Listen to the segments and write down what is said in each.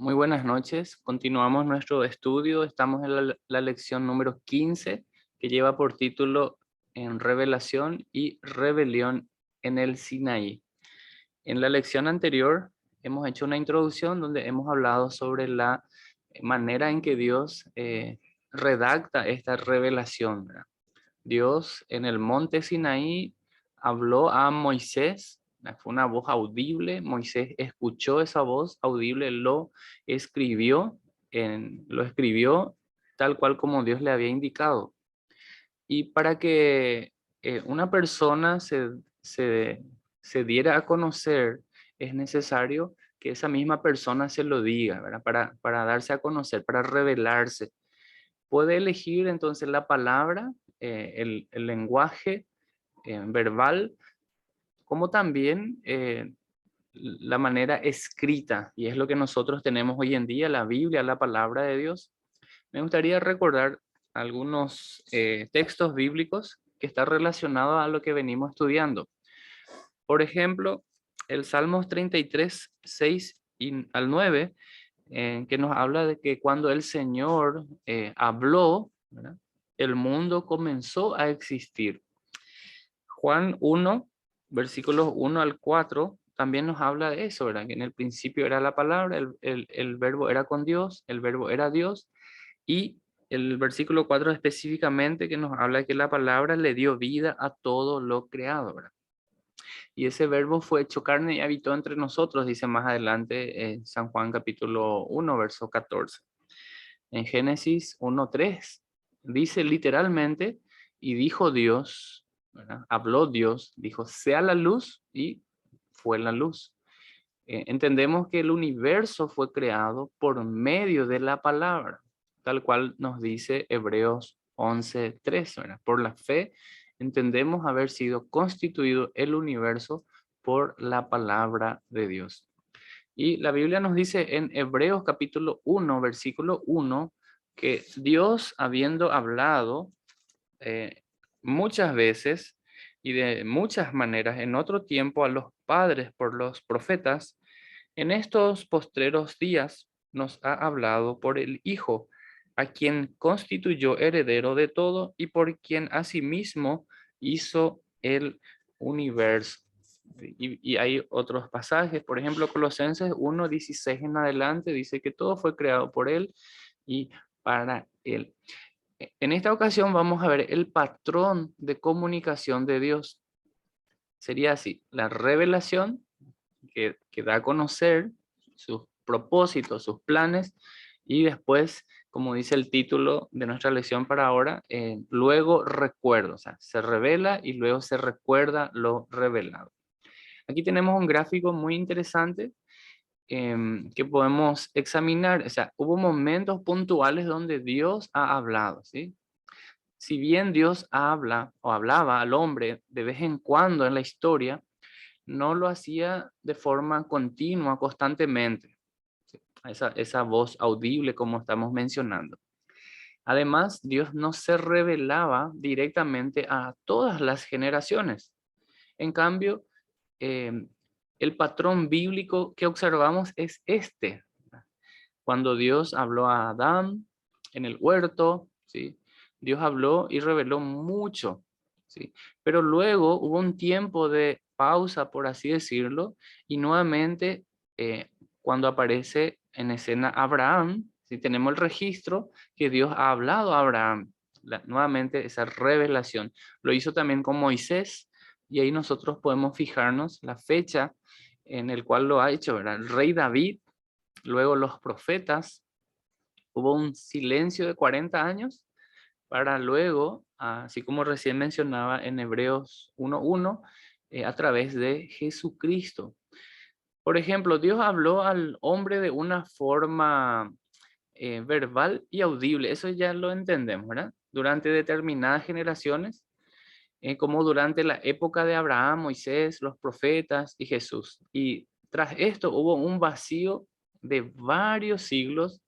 Muy buenas noches. Continuamos nuestro estudio. Estamos en la lección número 15 que lleva por título en Revelación y Rebelión en el Sinaí. En la lección anterior hemos hecho una introducción donde hemos hablado sobre la manera en que Dios redacta esta revelación, ¿verdad? Dios en el monte Sinaí habló a Moisés, fue una voz audible. Moisés escuchó esa voz audible, lo escribió tal cual como Dios le había indicado. Y para que una persona se diera a conocer, es necesario que esa misma persona se lo diga, ¿verdad? Para darse a conocer, para revelarse. Puede elegir entonces la palabra, el lenguaje verbal, como también la manera escrita, y es lo que nosotros tenemos hoy en día, la Biblia, la palabra de Dios. Me gustaría recordar algunos textos bíblicos que están relacionados a lo que venimos estudiando. Por ejemplo, el Salmos 33, 6 al 9, que nos habla de que cuando el Señor habló, ¿verdad?, el mundo comenzó a existir. Juan 1, versículos 1 al 4, también nos habla de eso, ¿verdad? Que en el principio era la palabra, el verbo era con Dios, el verbo era Dios, y el versículo 4 específicamente que nos habla de que la palabra le dio vida a todo lo creado, ¿verdad? Y ese verbo fue hecho carne y habitó entre nosotros, dice más adelante en San Juan capítulo 1, verso 14. En Génesis 1:3 dice literalmente, y dijo Dios, ¿verdad? Habló Dios, dijo, sea la luz, y fue la luz. Entendemos que el universo fue creado por medio de la palabra, tal cual nos dice Hebreos 11:3, ¿verdad? Por la fe entendemos haber sido constituido el universo por la palabra de Dios. Y la Biblia nos dice en Hebreos capítulo 1, versículo 1, que Dios, habiendo hablado eh, muchas veces y de muchas maneras en otro tiempo a los padres por los profetas, en estos postreros días nos ha hablado por el Hijo, a quien constituyó heredero de todo y por quien asimismo hizo el universo. Y hay otros pasajes, por ejemplo, Colosenses 1:16 en adelante, dice que todo fue creado por él y para él. En esta ocasión vamos a ver el patrón de comunicación de Dios. Sería así: la revelación que da a conocer sus propósitos, sus planes, y después, como dice el título de nuestra lección para ahora, luego recuerdo, o sea, se revela y luego se recuerda lo revelado. Aquí tenemos un gráfico muy interesante que podemos examinar. O sea, hubo momentos puntuales donde Dios ha hablado, ¿sí? Si bien Dios habla o hablaba al hombre de vez en cuando en la historia, no lo hacía de forma continua, constantemente. ¿Sí? Esa voz audible como estamos mencionando. Además, Dios no se revelaba directamente a todas las generaciones. En cambio, eh, el patrón bíblico que observamos es este. Cuando Dios habló a Adán en el huerto, ¿sí? Dios habló y reveló mucho, ¿sí? Pero luego hubo un tiempo de pausa, por así decirlo, y nuevamente cuando aparece en escena Abraham, ¿sí?, tenemos el registro que Dios ha hablado a Abraham. Nuevamente esa revelación. Lo hizo también con Moisés, y ahí nosotros podemos fijarnos la fecha en el cual lo ha hecho, ¿verdad? El rey David, luego los profetas. Hubo un silencio de 40 años para luego, así como recién mencionaba en Hebreos 1:1, a través de Jesucristo. Por ejemplo, Dios habló al hombre de una forma verbal y audible. Eso ya lo entendemos, ¿verdad? Durante determinadas generaciones, como durante la época de Abraham, Moisés, los profetas y Jesús. Y tras esto hubo un vacío de varios siglos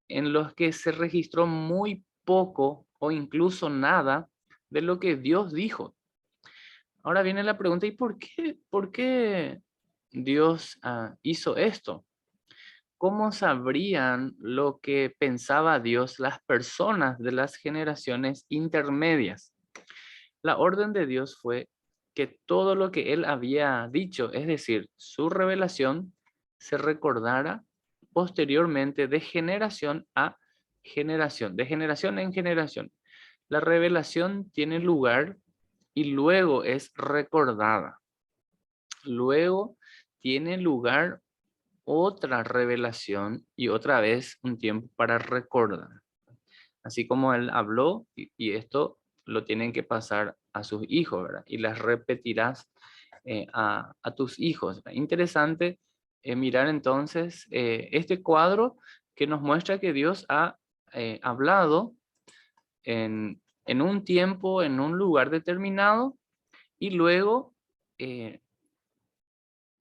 en los que se registró muy poco o incluso nada de lo que Dios dijo. Ahora viene la pregunta: ¿y por qué Dios hizo esto? ¿cómo sabrían lo que pensaba Dios las personas de las generaciones intermedias? La orden de Dios fue que todo lo que él había dicho, es decir, su revelación, se recordara posteriormente de generación a generación, de generación en generación. La revelación tiene lugar y luego es recordada. Luego tiene lugar otra revelación y otra vez un tiempo para recordar. Así como él habló, y esto lo tienen que pasar a sus hijos, ¿verdad? Y las repetirás a tus hijos. Interesante mirar entonces este cuadro que nos muestra que Dios ha hablado en un tiempo, en un lugar determinado, y luego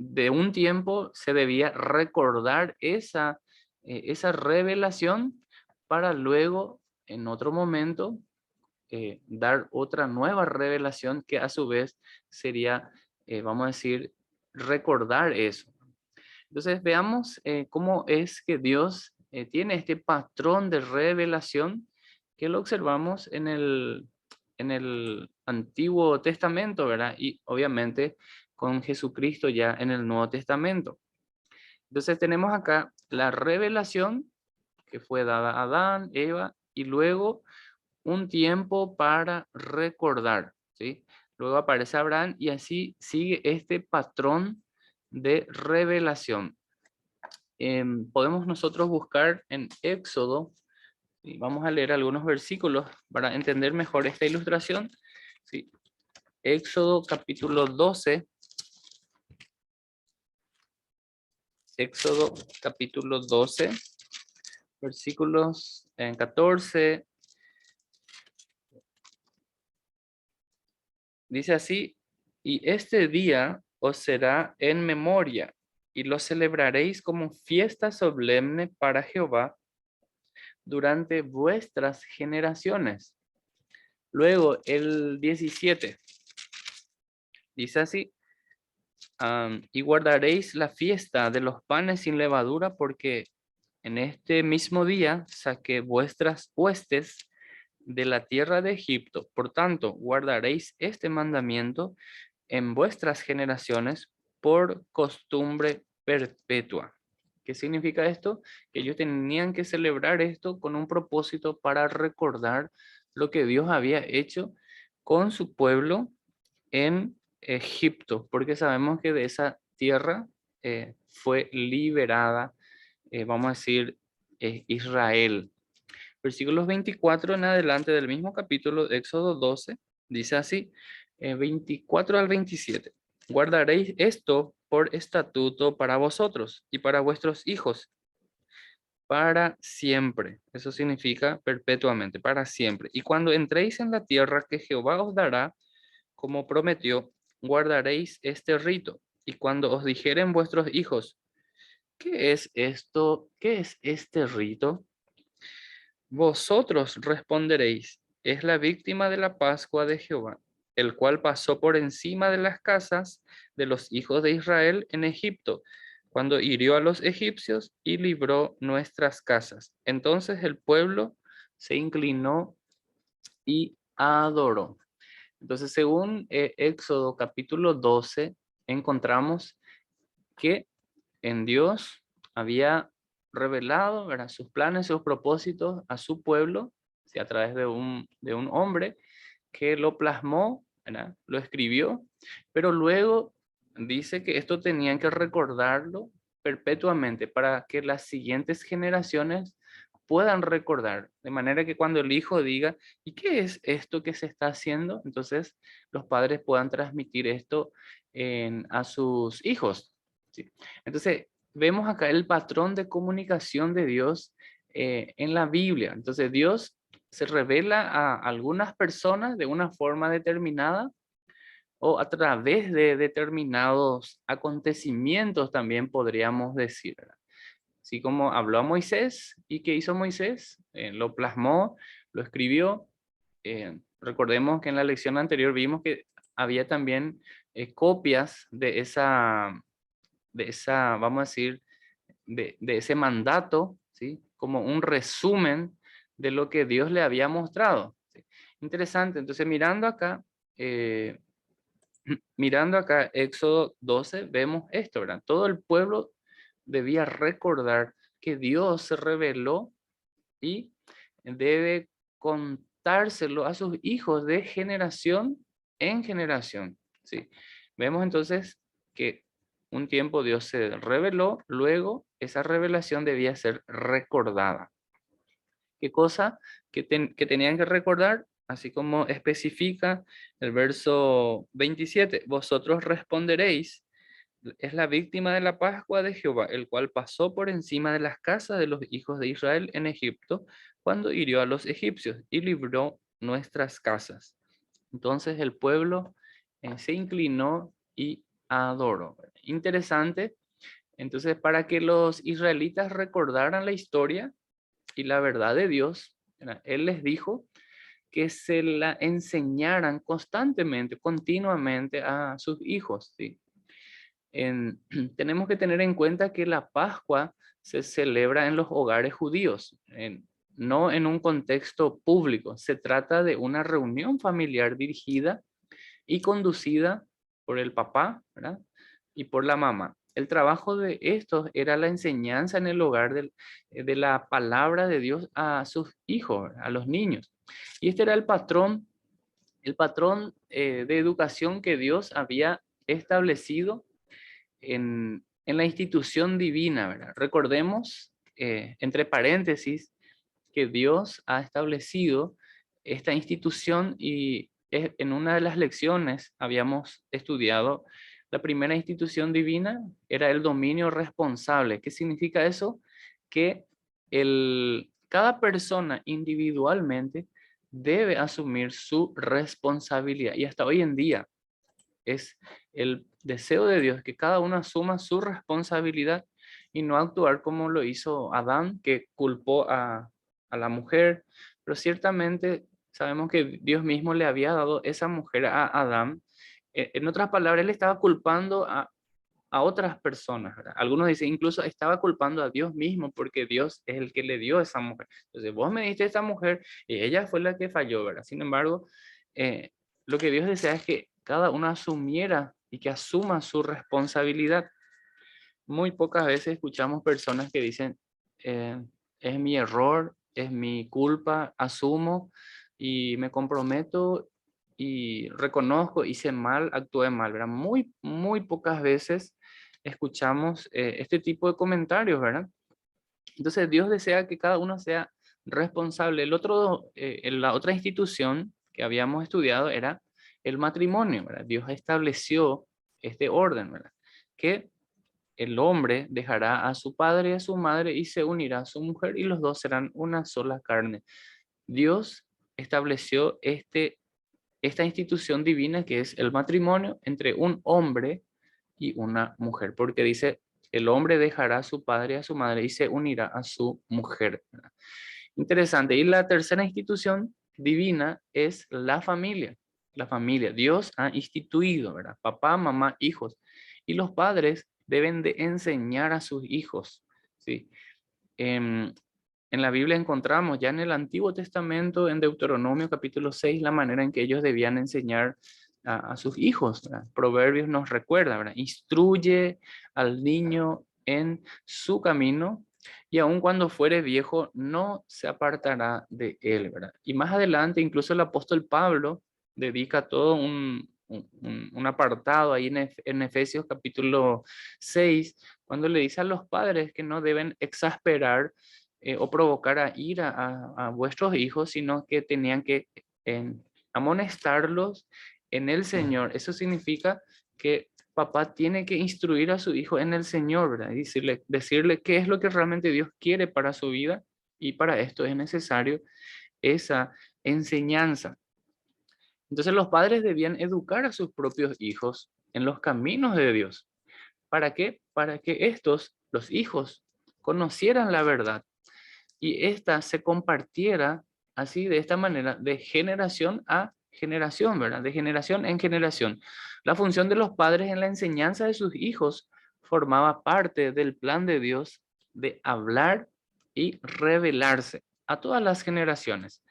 de un tiempo se debía recordar esa revelación para luego, en otro momento, dar otra nueva revelación que a su vez sería, vamos a decir, recordar eso. Entonces veamos cómo es que Dios tiene este patrón de revelación que lo observamos en el Antiguo Testamento, ¿verdad? Y obviamente con Jesucristo ya en el Nuevo Testamento. Entonces tenemos acá la revelación que fue dada a Adán, Eva, y luego un tiempo para recordar, ¿sí? Luego aparece Abraham y así sigue este patrón de revelación. Podemos nosotros buscar en Éxodo, y vamos a leer algunos versículos para entender mejor esta ilustración. ¿Sí? Éxodo capítulo 12. Éxodo capítulo 12, versículos 14. Dice así, y este día os será en memoria, y lo celebraréis como fiesta solemne para Jehová durante vuestras generaciones. Luego el 17 dice así, y guardaréis la fiesta de los panes sin levadura, porque en este mismo día saqué vuestras huestes de la tierra de Egipto. Por tanto, guardaréis este mandamiento en vuestras generaciones por costumbre perpetua. ¿Qué significa esto? Que ellos tenían que celebrar esto con un propósito para recordar lo que Dios había hecho con su pueblo en Egipto, porque sabemos que de esa tierra fue liberada, vamos a decir, Israel. Versículos 24 en adelante del mismo capítulo de Éxodo 12, dice así, 24 al 27. Guardaréis esto por estatuto para vosotros y para vuestros hijos, para siempre. Eso significa perpetuamente, para siempre. Y cuando entréis en la tierra que Jehová os dará, como prometió, guardaréis este rito. Y cuando os dijeren vuestros hijos, ¿qué es esto? ¿Qué es este rito? Vosotros responderéis, es la víctima de la Pascua de Jehová, el cual pasó por encima de las casas de los hijos de Israel en Egipto, cuando hirió a los egipcios y libró nuestras casas. Entonces el pueblo se inclinó y adoró. Entonces, según Éxodo capítulo 12, encontramos que en Dios había revelado, ¿verdad?, sus planes, sus propósitos a su pueblo, ¿sí?, a través de un hombre que lo plasmó, ¿verdad?, lo escribió, pero luego dice que esto tenían que recordarlo perpetuamente para que las siguientes generaciones puedan recordar, de manera que cuando el hijo diga, ¿y qué es esto que se está haciendo? Entonces los padres puedan transmitir esto a sus hijos. ¿Sí? Entonces, vemos acá el patrón de comunicación de Dios en la Biblia. Entonces, Dios se revela a algunas personas de una forma determinada o a través de determinados acontecimientos también podríamos decir. ¿Verdad? Así como habló a Moisés, ¿y qué hizo Moisés? Lo plasmó, lo escribió. Recordemos que en la lección anterior vimos que había también copias de esa, vamos a decir, de ese mandato, ¿sí? Como un resumen de lo que Dios le había mostrado, ¿sí? Interesante, entonces eh, mirando acá Éxodo 12, vemos esto, ¿verdad? Todo el pueblo debía recordar que Dios se reveló y debe contárselo a sus hijos de generación en generación, ¿sí? Vemos entonces que un tiempo Dios se reveló, luego esa revelación debía ser recordada. ¿Qué cosa que tenían que recordar? Así como especifica el verso 27, vosotros responderéis, es la víctima de la Pascua de Jehová, el cual pasó por encima de las casas de los hijos de Israel en Egipto, cuando hirió a los egipcios y libró nuestras casas. Entonces el pueblo se inclinó y adoró. Interesante. Entonces, para que los israelitas recordaran la historia y la verdad de Dios, ¿verdad? Él les dijo que se la enseñaran constantemente, continuamente a sus hijos, ¿sí? Tenemos que tener en cuenta que la Pascua se celebra en los hogares judíos, no en un contexto público. Se trata de una reunión familiar dirigida y conducida por el papá, ¿verdad? Y por la mamá. El trabajo de estos era la enseñanza en el hogar de la palabra de Dios a sus hijos, a los niños. Y este era el patrón de educación que Dios había establecido en la institución divina, ¿verdad? Recordemos, entre paréntesis, que Dios ha establecido esta institución y en una de las lecciones habíamos estudiado la primera institución divina era el dominio responsable. ¿Qué significa eso? Que cada persona individualmente debe asumir su responsabilidad y hasta hoy en día es el deseo de Dios que cada uno asuma su responsabilidad y no actuar como lo hizo Adán, que culpó a la mujer, pero ciertamente sabemos que Dios mismo le había dado esa mujer a Adán. En otras palabras, él estaba culpando a otras personas, ¿verdad? Algunos dicen, incluso estaba culpando a Dios mismo porque Dios es el que le dio esa mujer. Entonces, vos me diste esa mujer y ella fue la que falló, ¿verdad? Sin embargo, eh, lo que Dios desea es que cada uno asumiera y que asuma su responsabilidad. Muy pocas veces escuchamos personas que dicen, es mi error, es mi culpa, asumo y me comprometo y reconozco, hice mal, actué mal, ¿verdad? Muy pocas veces escuchamos este tipo de comentarios, ¿verdad? Entonces Dios desea que cada uno sea responsable. La otra institución que habíamos estudiado era el matrimonio, ¿verdad? Dios estableció este orden, ¿verdad? Que el hombre dejará a su padre y a su madre y se unirá a su mujer y los dos serán una sola carne. Dios estableció esta institución divina que es el matrimonio entre un hombre y una mujer, porque dice, el hombre dejará a su padre y a su madre y se unirá a su mujer. ¿Verdad? Interesante. Y la tercera institución divina es la familia. La familia. Dios ha instituido, ¿verdad? Papá, mamá, hijos. Y los padres deben de enseñar a sus hijos, ¿sí? En, en la Biblia encontramos ya en el Antiguo Testamento, en Deuteronomio capítulo 6, la manera en que ellos debían enseñar a sus hijos, ¿verdad? Proverbios nos recuerda, ¿verdad? Instruye al niño en su camino y aun cuando fuere viejo no se apartará de él, ¿verdad? Y más adelante incluso el apóstol Pablo dedica todo un apartado ahí en Efesios capítulo 6 cuando le dice a los padres que no deben exasperar o provocar a ira a vuestros hijos, sino que tenían que amonestarlos en el Señor. Eso significa que papá tiene que instruir a su hijo en el Señor, ¿verdad? Y decirle qué es lo que realmente Dios quiere para su vida y para esto es necesario esa enseñanza. Entonces los padres debían educar a sus propios hijos en los caminos de Dios. ¿Para qué? Para que estos, los hijos, conocieran la verdad y ésta se compartiera así de esta manera de generación a generación, ¿verdad? De generación en generación. La función de los padres en la enseñanza de sus hijos formaba parte del plan de Dios de hablar y revelarse a todas las generaciones.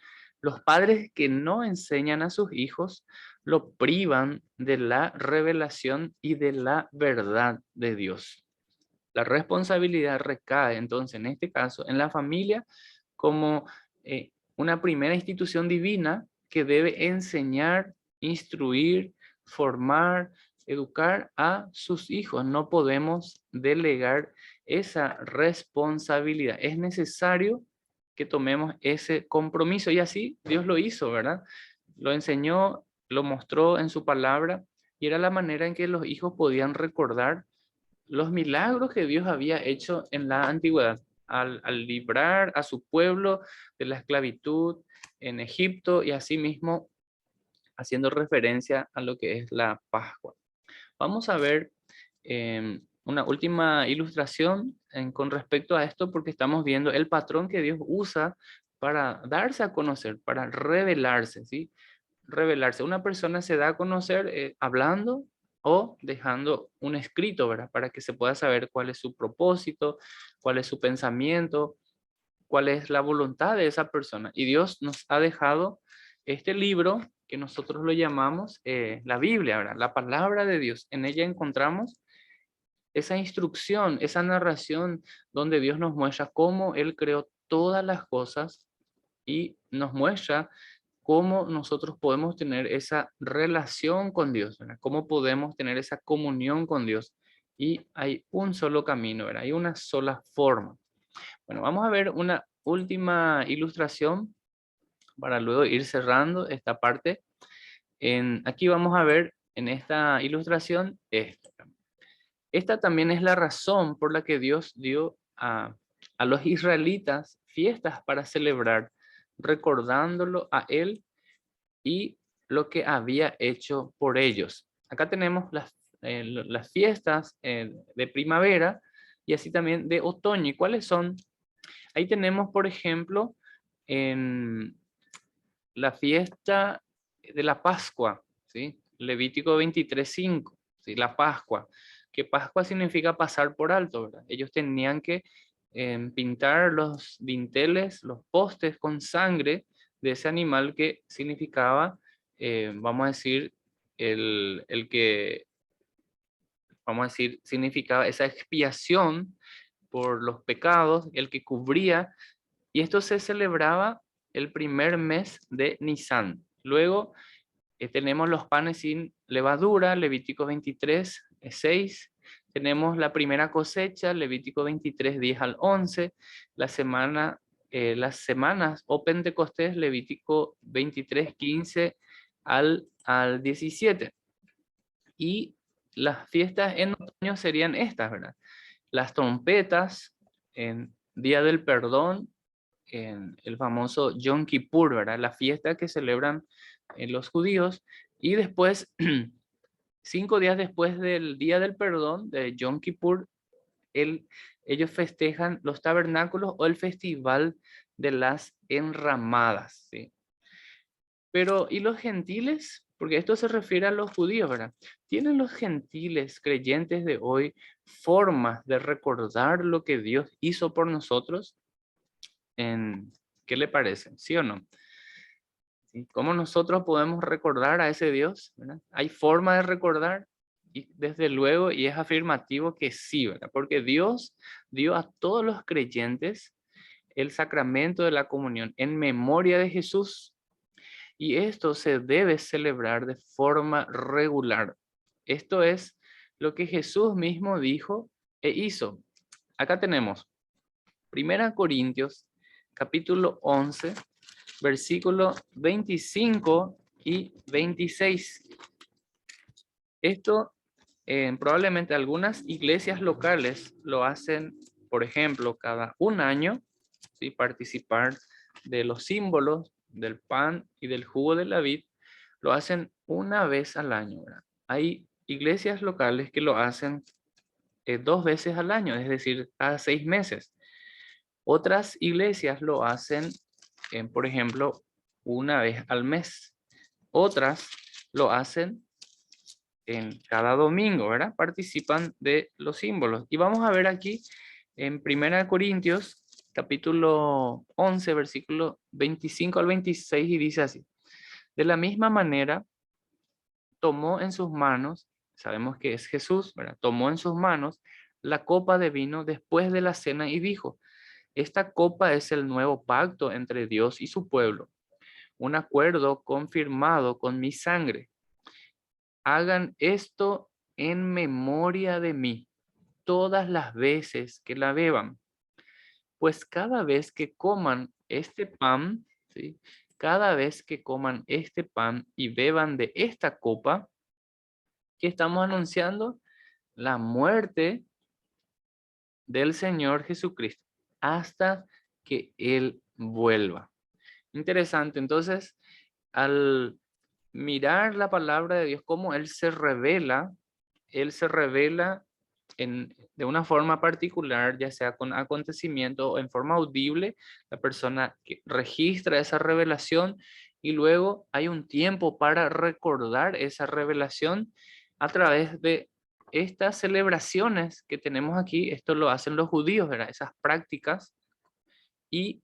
Los padres que no enseñan a sus hijos lo privan de la revelación y de la verdad de Dios. La responsabilidad recae entonces en este caso en la familia como una primera institución divina que debe enseñar, instruir, formar, educar a sus hijos. No podemos delegar esa responsabilidad. Es necesario que tomemos ese compromiso y así Dios lo hizo, ¿verdad? Lo enseñó, lo mostró en su palabra y era la manera en que los hijos podían recordar los milagros que Dios había hecho en la antigüedad al librar a su pueblo de la esclavitud en Egipto y asimismo haciendo referencia a lo que es la Pascua. Vamos a ver una última ilustración con respecto a esto porque estamos viendo el patrón que Dios usa para darse a conocer, para revelarse, ¿sí? Revelarse. Una persona se da a conocer hablando o dejando un escrito, ¿verdad? Para que se pueda saber cuál es su propósito, cuál es su pensamiento, cuál es la voluntad de esa persona. Y Dios nos ha dejado este libro que nosotros lo llamamos la Biblia, ¿verdad? La palabra de Dios. En ella encontramos esa instrucción, esa narración donde Dios nos muestra cómo Él creó todas las cosas y nos muestra cómo nosotros podemos tener esa relación con Dios, ¿verdad? Cómo podemos tener esa comunión con Dios. Y hay un solo camino, ¿verdad? Hay una sola forma. Bueno, vamos a ver una última ilustración para luego ir cerrando esta parte. Aquí vamos a ver en esta ilustración esta. Esta también es la razón por la que Dios dio a los israelitas fiestas para celebrar, recordándolo a Él y lo que había hecho por ellos. Acá tenemos las fiestas de primavera y así también de otoño. ¿Y cuáles son? Ahí tenemos, por ejemplo, en la fiesta de la Pascua, ¿sí? Levítico 23:5, ¿sí? La Pascua, que Pascua significa pasar por alto, ¿verdad? Ellos tenían que pintar los dinteles, los postes con sangre de ese animal que significaba, vamos a decir, el que, vamos a decir, significaba esa expiación por los pecados, el que cubría, y esto se celebraba el primer mes de Nisan. Luego tenemos los panes sin levadura, Levítico 23:6. Tenemos la primera cosecha, Levítico 23:10 al 11. Las semanas o Pentecostés, Levítico 23:15 al 17. Y las fiestas en otoño serían estas, ¿verdad? Las trompetas en Día del Perdón, en el famoso Yom Kippur, ¿verdad? La fiesta que celebran los judíos. Y después, 5 días después del Día del Perdón, de Yom Kippur, ellos festejan los tabernáculos o el festival de las enramadas, ¿sí? Pero, ¿y los gentiles? Porque esto se refiere a los judíos, ¿verdad? ¿Tienen los gentiles creyentes de hoy formas de recordar lo que Dios hizo por nosotros? ¿Qué le parece? ¿Sí o no? ¿Sí? ¿Cómo nosotros podemos recordar a ese Dios? ¿Verdad? ¿Hay forma de recordar? Y desde luego, y es afirmativo que sí, ¿verdad? Porque Dios dio a todos los creyentes el sacramento de la comunión en memoria de Jesús. Y esto se debe celebrar de forma regular. Esto es lo que Jesús mismo dijo e hizo. Acá tenemos 1 Corintios capítulo 11, versículo 25 y 26. Esto probablemente algunas iglesias locales lo hacen, por ejemplo, cada un año, ¿sí? Participar de los símbolos del pan y del jugo de la vid, lo hacen una vez al año, ¿verdad? Hay iglesias locales que lo hacen 2 veces al año, es decir, cada 6 meses. Otras iglesias lo hacen, por ejemplo, una vez al mes. Otras lo hacen en cada domingo, ¿verdad? Participan de los símbolos. Y vamos a ver aquí en 1 Corintios, capítulo 11, versículo 25 al 26, y dice así: de la misma manera, tomó en sus manos, sabemos que es Jesús, ¿verdad? Tomó en sus manos la copa de vino después de la cena y dijo: esta copa es el nuevo pacto entre Dios y su pueblo, un acuerdo confirmado con mi sangre. Hagan esto en memoria de mí todas las veces que la beban, pues cada vez que coman este pan, ¿sí? Cada vez que coman este pan y beban de esta copa, que estamos anunciando la muerte del Señor Jesucristo hasta que Él vuelva. Interesante. Entonces, al mirar la palabra de Dios, cómo Él se revela de una forma particular, ya sea con acontecimiento o en forma audible. La persona que registra esa revelación y luego hay un tiempo para recordar esa revelación a través de estas celebraciones que tenemos aquí. Esto lo hacen los judíos, ¿verdad? Esas prácticas, y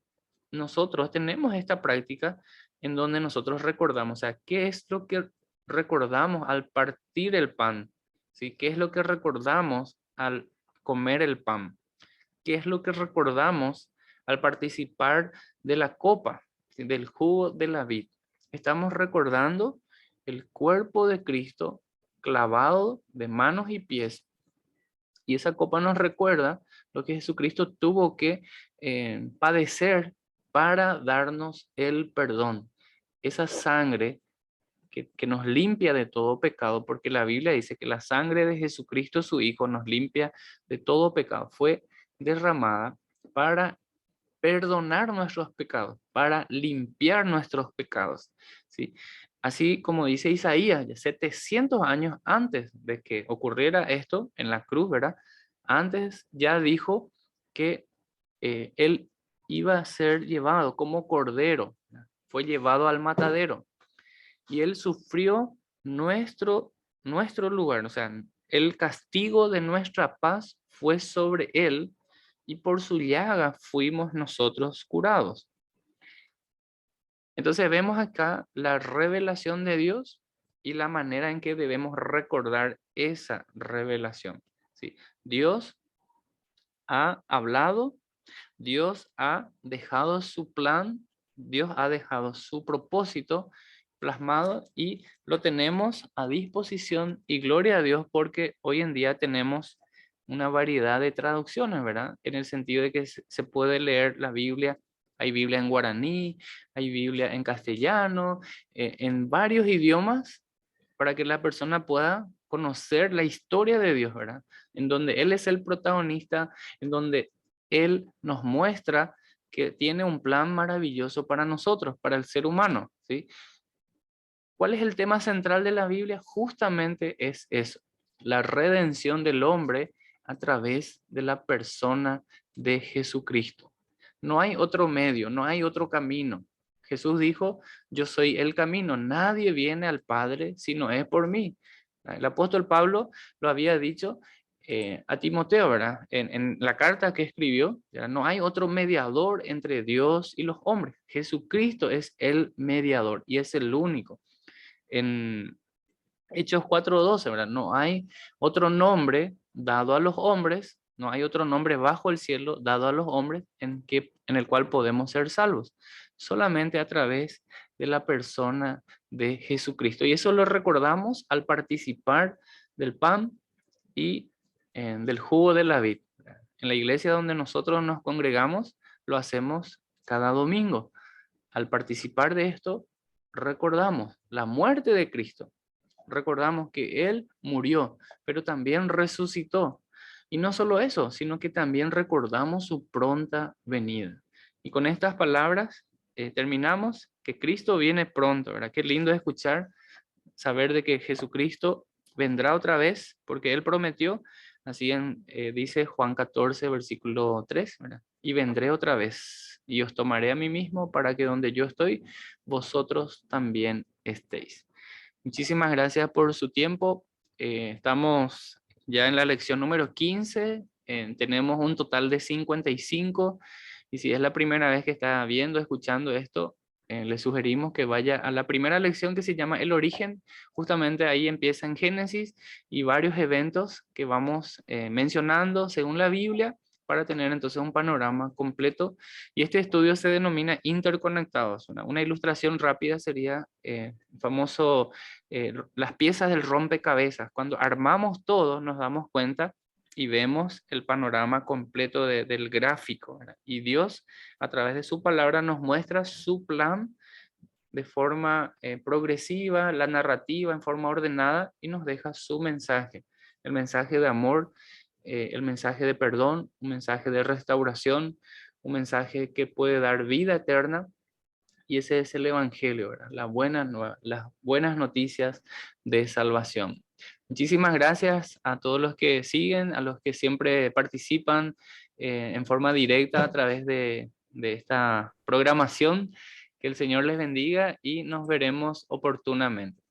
nosotros tenemos esta práctica en donde nosotros recordamos, o sea, ¿qué es lo que recordamos al partir el pan? ¿Sí? ¿Qué es lo que recordamos al comer el pan? ¿Qué es lo que recordamos al participar de la copa, ¿sí? Del jugo de la vid? Estamos recordando el cuerpo de Cristo clavado de manos y pies, y esa copa nos recuerda lo que Jesucristo tuvo que padecer para darnos el perdón. Esa sangre que nos limpia de todo pecado, porque la Biblia dice que la sangre de Jesucristo, su Hijo, nos limpia de todo pecado. Fue derramada para perdonar nuestros pecados, para limpiar nuestros pecados, ¿sí? Así como dice Isaías, ya 700 años antes de que ocurriera esto en la cruz, ¿verdad? Antes ya dijo que él iba a ser llevado como cordero, ¿verdad? Fue llevado al matadero y él sufrió nuestro lugar, o sea, el castigo de nuestra paz fue sobre él y por su llaga fuimos nosotros curados. Entonces vemos acá la revelación de Dios y la manera en que debemos recordar esa revelación, ¿sí? Dios ha hablado, Dios ha dejado su plan, Dios ha dejado su propósito plasmado y lo tenemos a disposición, y gloria a Dios porque hoy en día tenemos una variedad de traducciones, ¿verdad? En el sentido de que se puede leer la Biblia. Hay Biblia en guaraní, hay Biblia en castellano, en varios idiomas, para que la persona pueda conocer la historia de Dios, ¿verdad? En donde Él es el protagonista, en donde Él nos muestra que tiene un plan maravilloso para nosotros, para el ser humano, ¿sí? ¿Cuál es el tema central de la Biblia? Justamente es eso, la redención del hombre a través de la persona de Jesucristo. No hay otro medio, no hay otro camino. Jesús dijo: yo soy el camino, nadie viene al Padre si no es por mí. El apóstol Pablo lo había dicho a Timoteo, ¿verdad? En la carta que escribió, ¿verdad? No hay otro mediador entre Dios y los hombres. Jesucristo es el mediador y es el único. En Hechos 4:12, ¿verdad? No hay otro nombre dado a los hombres, no hay otro nombre bajo el cielo dado a los hombres en el cual podemos ser salvos, solamente a través de la persona de Jesucristo. Y eso lo recordamos al participar del pan y del jugo de la vid. En la iglesia donde nosotros nos congregamos, lo hacemos cada domingo. Al participar de esto, recordamos la muerte de Cristo, recordamos que Él murió, pero también resucitó. Y no solo eso, sino que también recordamos su pronta venida. Y con estas palabras terminamos, que Cristo viene pronto, ¿verdad? Qué lindo escuchar, saber de que Jesucristo vendrá otra vez, porque Él prometió, así dice Juan 14, versículo 3, ¿verdad? Y vendré otra vez, y os tomaré a mí mismo para que donde yo estoy, vosotros también estéis. Muchísimas gracias por su tiempo. Estamos ya en la lección número 15 tenemos un total de 55, y si es la primera vez que está viendo, escuchando esto, le sugerimos que vaya a la primera lección que se llama El Origen. Justamente ahí empieza en Génesis y varios eventos que vamos mencionando según la Biblia para tener entonces un panorama completo. Y este estudio se denomina Interconectados. Una ilustración rápida sería famoso, las piezas del rompecabezas. Cuando armamos todo nos damos cuenta y vemos el panorama completo del gráfico, ¿verdad? Y Dios, a través de su palabra, nos muestra su plan de forma progresiva, la narrativa en forma ordenada, y nos deja su mensaje, el mensaje de amor, el mensaje de perdón, un mensaje de restauración, un mensaje que puede dar vida eterna. Y ese es el Evangelio, ¿verdad? Las buenas noticias de salvación. Muchísimas gracias a todos los que siguen, a los que siempre participan en forma directa a través de esta programación. Que el Señor les bendiga y nos veremos oportunamente.